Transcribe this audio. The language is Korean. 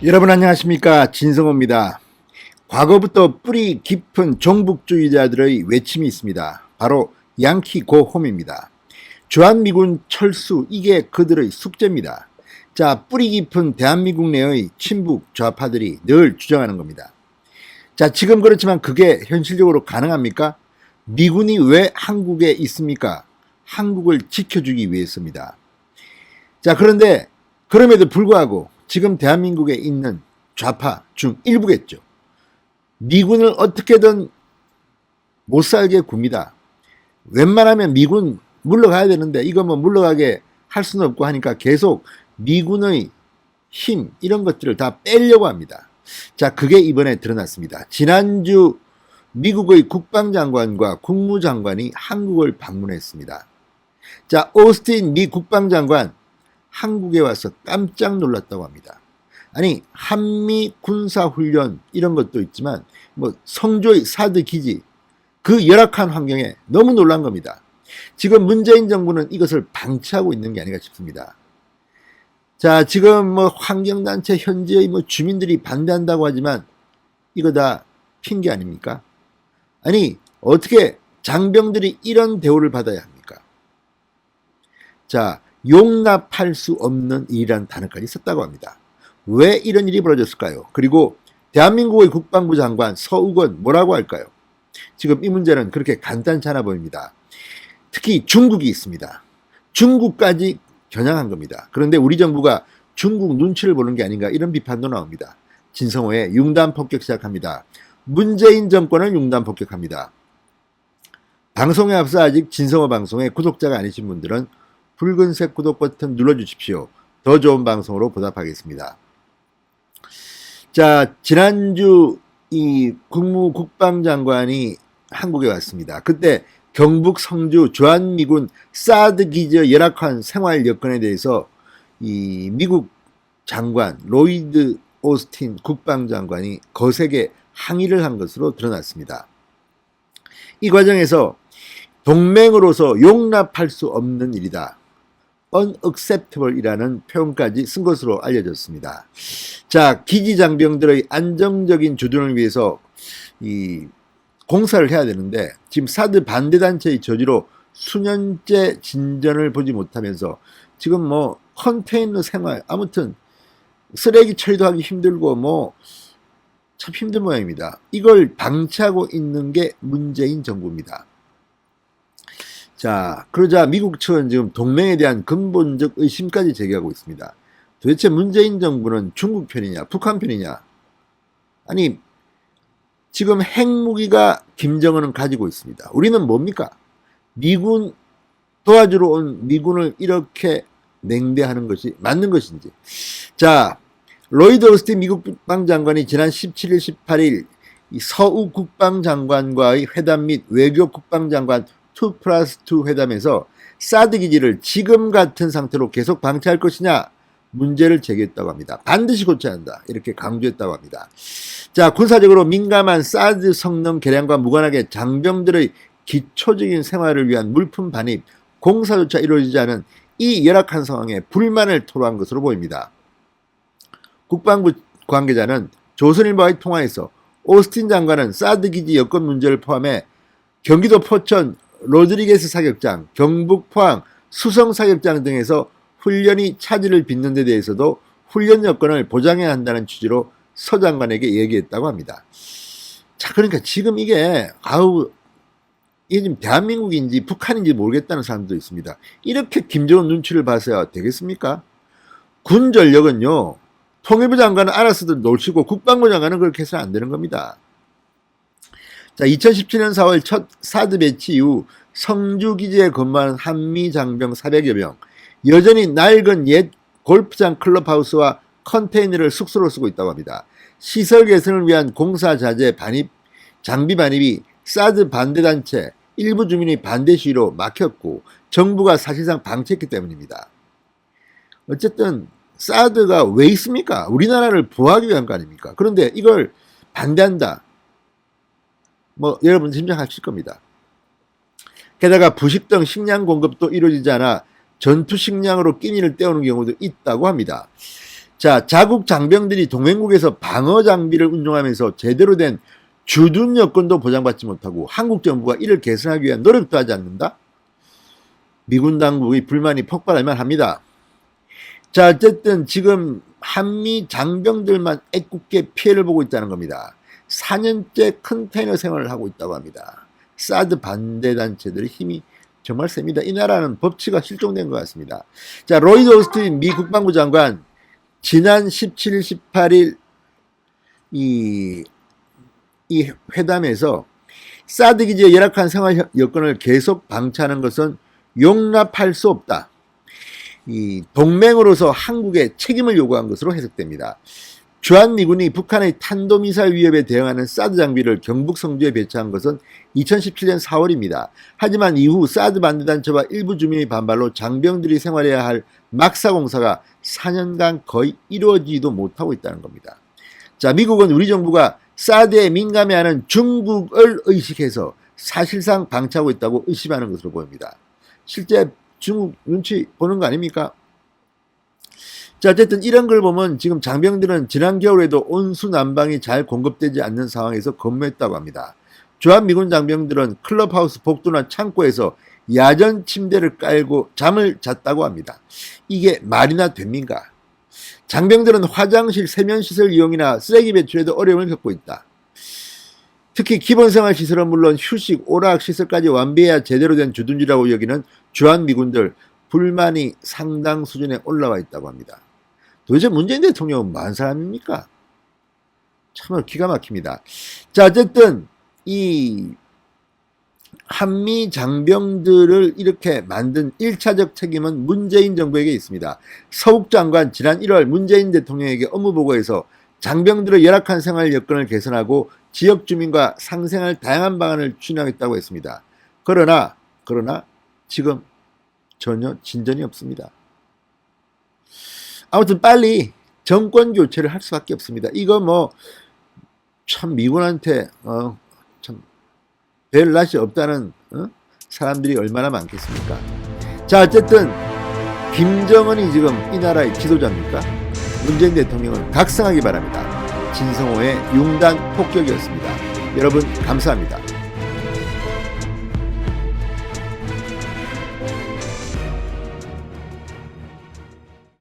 여러분 안녕하십니까, 진성호입니다. 과거부터 뿌리 깊은 종북주의자들의 외침이 있습니다. 바로 양키 고홈입니다. 주한미군 철수, 이게 그들의 숙제입니다. 자, 뿌리 깊은 대한민국 내의 친북 좌파들이 늘 주장하는 겁니다. 자, 지금 그렇지만 그게 현실적으로 가능합니까? 미군이 왜 한국에 있습니까? 한국을 지켜주기 위해서입니다. 자, 그런데 그럼에도 불구하고 지금 대한민국에 있는 좌파 중 일부겠죠. 미군을 어떻게든 못 살게 굽니다. 웬만하면 미군 물러가야 되는데 이거 뭐 물러가게 할 수는 없고 하니까 계속 미군의 힘 이런 것들을 다 빼려고 합니다. 자, 그게 이번에 드러났습니다. 지난주 미국의 국방장관과 국무장관이 한국을 방문했습니다. 자, 오스틴 미 국방장관 한국에 와서 깜짝 놀랐다고 합니다. 아니, 한미 군사훈련 이런 것도 있지만 뭐 성조의 사드 기지, 그 열악한 환경에 너무 놀란 겁니다. 지금 문재인 정부는 이것을 방치하고 있는 게 아닌가 싶습니다. 자, 지금 뭐 환경단체 현지의 뭐 주민들이 반대한다고 하지만 이거 다 핑계 아닙니까? 아니, 어떻게 장병들이 이런 대우를 받아야 합니까? 자, 용납할 수 없는 일이라는 단어까지 썼다고 합니다. 왜 이런 일이 벌어졌을까요? 그리고 대한민국의 국방부 장관 서욱은 뭐라고 할까요? 지금 이 문제는 그렇게 간단치 않아 보입니다. 특히 중국이 있습니다. 중국까지 겨냥한 겁니다. 그런데 우리 정부가 중국 눈치를 보는 게 아닌가, 이런 비판도 나옵니다. 진성호의 융단 폭격 시작합니다. 문재인 정권을 융단 폭격합니다. 방송에 앞서 아직 진성호 방송의 구독자가 아니신 분들은 붉은색 구독 버튼 눌러주십시오. 더 좋은 방송으로 보답하겠습니다. 자, 지난주 이 국방장관이 한국에 왔습니다. 그때 경북 성주 주한미군 사드 기지의 열악한 생활 여건에 대해서 이 미국 장관 로이드 오스틴 국방장관이 거세게 항의를 한 것으로 드러났습니다. 이 과정에서 동맹으로서 용납할 수 없는 일이다, unacceptable이라는 표현까지 쓴 것으로 알려졌습니다. 자, 기지 장병들의 안정적인 주둔을 위해서 이 공사를 해야 되는데 지금 사드 반대 단체의 저지로 수년째 진전을 보지 못하면서 지금 뭐 컨테이너 생활, 아무튼 쓰레기 처리도 하기 힘들고 뭐 참 힘든 모양입니다. 이걸 방치하고 있는 게 문재인 정부입니다. 자, 그러자 미국 측은 지금 동맹에 대한 근본적 의심까지 제기하고 있습니다. 도대체 문재인 정부는 중국 편이냐, 북한 편이냐? 아니, 지금 핵무기가 김정은은 가지고 있습니다. 우리는 뭡니까? 미군 도와주러 온 미군을 이렇게 냉대하는 것이 맞는 것인지. 자, 로이드 오스틴 미국 국방장관이 지난 17일, 18일 이 서욱 국방장관과의 회담 및 외교 국방장관 2+2 회담에서 사드 기지를 지금 같은 상태로 계속 방치할 것이냐 문제를 제기했다고 합니다. 반드시 고쳐야 한다, 이렇게 강조했다고 합니다. 자, 군사적으로 민감한 사드 성능 개량과 무관하게 장병들의 기초적인 생활을 위한 물품 반입, 공사조차 이루어지지 않은 이 열악한 상황에 불만을 토로한 것으로 보입니다. 국방부 관계자는 조선일보와의 통화에서 오스틴 장관은 사드 기지 여건 문제를 포함해 경기도 포천 로드리게스 사격장, 경북 포항 수성 사격장 등에서 훈련이 차질을 빚는 데 대해서도 훈련 여건을 보장해야 한다는 취지로 서 장관에게 얘기했다고 합니다. 자, 그러니까 지금 이게 이게 지금 대한민국인지 북한인지 모르겠다는 사람도 있습니다. 이렇게 김정은 눈치를 봐서야 되겠습니까? 군 전력은요, 통일부 장관은 알아서들 놀시고 국방부 장관은 그렇게 해서는 안 되는 겁니다. 자, 2017년 4월 첫 사드 배치 이후 성주기지에 근무하는 한미 장병 400여 명, 여전히 낡은 옛 골프장 클럽하우스와 컨테이너를 숙소로 쓰고 있다고 합니다. 시설 개선을 위한 공사 자재 반입, 장비 반입이 사드 반대단체 일부 주민이 반대 시위로 막혔고 정부가 사실상 방치했기 때문입니다. 어쨌든 사드가 왜 있습니까? 우리나라를 보호하기 위한 거 아닙니까? 그런데 이걸 반대한다, 뭐 여러분 짐작하실 겁니다. 게다가 부식 등 식량 공급도 이루어지지 않아 전투 식량으로 끼니를 때우는 경우도 있다고 합니다. 자, 자국 장병들이 동맹국에서 방어 장비를 운용하면서 제대로 된 주둔 여건도 보장받지 못하고 한국 정부가 이를 개선하기 위한 노력도 하지 않는다? 미군 당국의 불만이 폭발할만 합니다. 자, 어쨌든 지금 한미 장병들만 애꿎게 피해를 보고 있다는 겁니다. 4년째 컨테이너 생활을 하고 있다고 합니다. 사드 반대 단체들의 힘이 정말 셉니다. 이 나라는 법치가 실종된 것 같습니다. 자, 로이드 오스틴 미 국방부 장관 지난 17일, 18일 이 회담에서 사드 기지의 열악한 생활 여건을 계속 방치하는 것은 용납할 수 없다. 이 동맹으로서 한국에 책임을 요구한 것으로 해석됩니다. 주한미군이 북한의 탄도미사일 위협에 대응하는 사드 장비를 경북 성주에 배치한 것은 2017년 4월입니다. 하지만 이후 사드 반대단체와 일부 주민의 반발로 장병들이 생활해야 할 막사 공사가 4년간 거의 이루어지지도 못하고 있다는 겁니다. 자, 미국은 우리 정부가 사드에 민감해하는 중국을 의식해서 사실상 방치하고 있다고 의심하는 것으로 보입니다. 실제 중국 눈치 보는 거 아닙니까? 자, 어쨌든 이런 걸 보면 지금 장병들은 지난 겨울에도 온수 난방이 잘 공급되지 않는 상황에서 근무했다고 합니다. 주한미군 장병들은 클럽하우스 복도나 창고에서 야전 침대를 깔고 잠을 잤다고 합니다. 이게 말이나 됩니까? 장병들은 화장실, 세면시설 이용이나 쓰레기 배출에도 어려움을 겪고 있다. 특히 기본생활시설은 물론 휴식, 오락시설까지 완비해야 제대로 된 주둔지라고 여기는 주한미군들 불만이 상당 수준에 올라와 있다고 합니다. 도대체 문재인 대통령은 뭐한 사람입니까? 참으로 기가 막힙니다. 자, 어쨌든 이 한미 장병들을 이렇게 만든 1차적 책임은 문재인 정부에게 있습니다. 서욱 장관 지난 1월 문재인 대통령에게 업무보고에서 장병들의 열악한 생활 여건을 개선하고 지역 주민과 상생할 다양한 방안을 추진하겠다고 했습니다. 그러나 지금 전혀 진전이 없습니다. 아무튼 빨리 정권 교체를 할 수밖에 없습니다. 이거 뭐 참 미군한테 참 별 낯이 없다는 사람들이 얼마나 많겠습니까? 자, 어쨌든 김정은이 지금 이 나라의 지도자입니까? 문재인 대통령은 각성하기 바랍니다. 진성호의 융단 폭격이었습니다. 여러분 감사합니다.